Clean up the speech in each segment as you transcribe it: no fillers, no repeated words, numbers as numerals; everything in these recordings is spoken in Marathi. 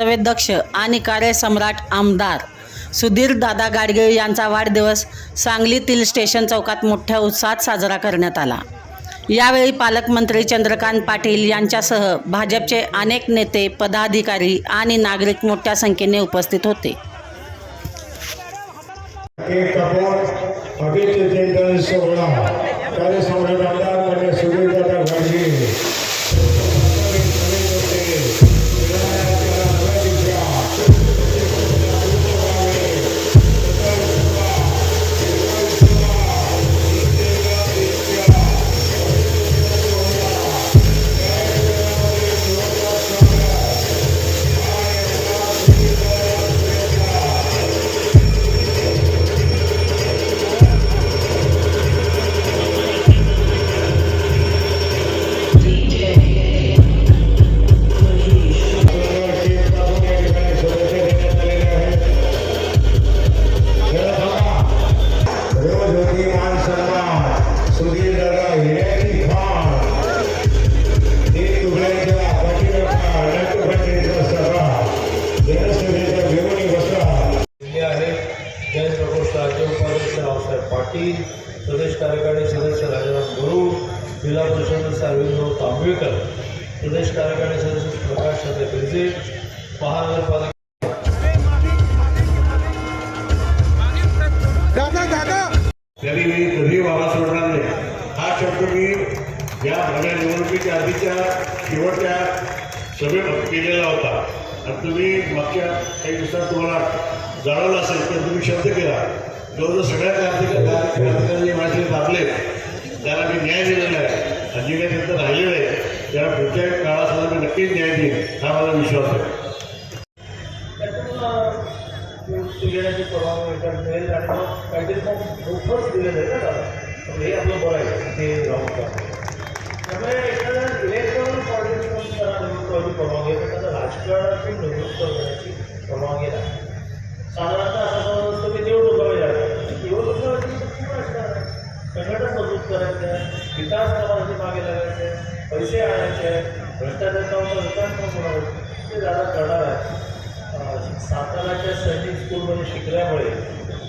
कर्तव्यदक्ष आणि कार्यसम्राट आमदार सुधीर दादा गाडगीळ यांचा वाढदिवस सांगलीतील स्टेशन चौकात मोठ्या उत्साहात साजरा करण्यात आला। यावेळी पालकमंत्री चंद्रकांत पाटील यांच्यासह भाजपचे अनेक नेते, पदाधिकारी आणि नागरिक मोठ्या संख्येने उपस्थित होते। पाटील, प्रदेश कार्यकारिणी सदस्य राजाराम गुरु, जिल्हा परिषद अरविंद तांबवेकर, प्रदेश कार्यकारिणी सदस्य प्रकाश बिर्जे, महानगरपालिका मी कधी वावा सोडणार नाही हा शब्द मी या भागाच्या निवडणुकीच्या आधीच्या शेवटच्या सभेत केलेला होता आणि तुम्ही मागच्या काही दिवसात तुम्हाला जाणवलं असेल तर तुम्ही शब्द केला। जो सगळ्या क्रांतिकारी माझे लाभले त्याला मी न्याय दिलेला आहे आणि जे काही त्यांचं राहिलेलं आहे त्याला पुढच्या काळात मी नक्कीच न्याय देईन हा मला विश्वास आहे। घेण्याची परवानगी मिळेल आणि मग काहीतरी मग मोफत दिलं जाईल ना, हे आपलं बरं आहे ते राहून त्यामुळे एखाद्या इलेक्ट्रॉनिक पॉलिटिक्स करायची परवानगी आहे, एखाद्या राजकारणाची निवृत्त करण्याची परवानगी नाही। साधारणतः असं समज असतो की निवडणुका जातात, निवडणुकाची खूप असणार आहे, संघटन मजबूत करायचं आहे, विकास कामासाठी मागे लागायचे आहे, पैसे आणायचे आहे, भ्रष्टाचारावर लोकांना होणार ते दादा करणार आहे। साताराच्या सैनिक स्कूलमध्ये शिकल्यामुळे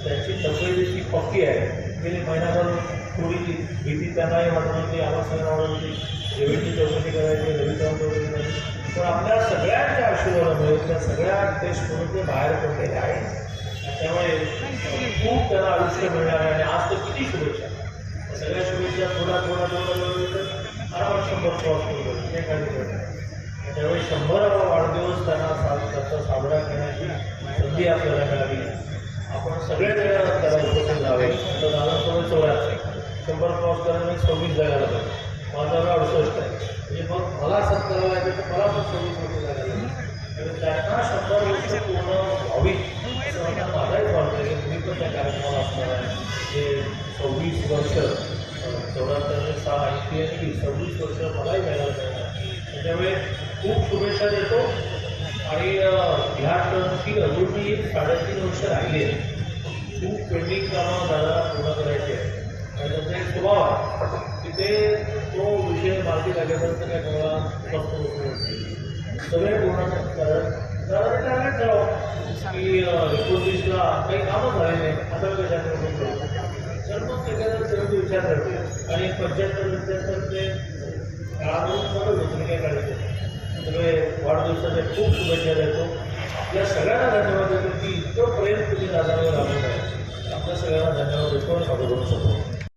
त्यांची तब्येती पक्की आहे। गेली महिनाभर थोडी भीती त्यांनाही वाटत होती, आम्हाला सगळ्यांना वाटत होती, रेव्हेन्यू चौकशी करायची, रविकांत चौकशी करायची, पण आपल्या सगळ्यांच्या आशीर्वादामुळे त्या सगळ्या टेस्टमधून ते बाहेर पडलेले आहेत। त्यामुळे खूप त्यांना आयुष्य मिळणार आहे आणि आज तर किती शुभेच्छा, सगळ्या शुभेच्छा थोडा आरामात 100 क्रॉस करू हे काही त्यावेळी 100वा वाढदिवस त्यांना साजरा करण्याची संधी आपल्याला मिळाली। आपण सगळे त्याला उपस्थित राहावे। तर दादा 100 क्रॉस करायला 26 जायला लागेल, माझा 68 आहे, म्हणजे मग मला 70 लागेल तर मला पण 26 वर्ष लागेल, तर त्यांना 100 वर्ष पूर्ण व्हावी असं मला माझाही वाटतं की तुम्ही पण त्या कार्यक्रमाला असणार आहे। जे 26 वर्ष 74 6 80 आणि 26 वर्ष मलाही मिळायला मिळणार, त्यामुळे खूप शुभेच्छा देतो। आणि ह्या टर्मची अजूनही 3.5 वर्ष राहिली आहे, खूप पेंडिंग कामं दादा पूर्ण करायची आहे आणि त्याचा एक स्वभाव आहे की ते तो विषय मार्गी लागल्यानंतर काय कोणाला स्वस्त होतो सगळे पूर्ण दादा टार्गेट करावं की 29ला काही कामं झाले नाही, आता कशात तर मग त्याच्यानंतर सगळे विचार करते आणि 75 नंतर ते काळातून सगळं घेतलं काय करायचं। त्यामुळे वाढदिवसाच्या खूप शुभेच्छा देतो। आपल्या सगळ्यांना धन्यवाद देतो की इतकं प्रेम तुम्ही दादावर लागलं आहे, आपल्या सगळ्यांना धन्यवाद देतो आणि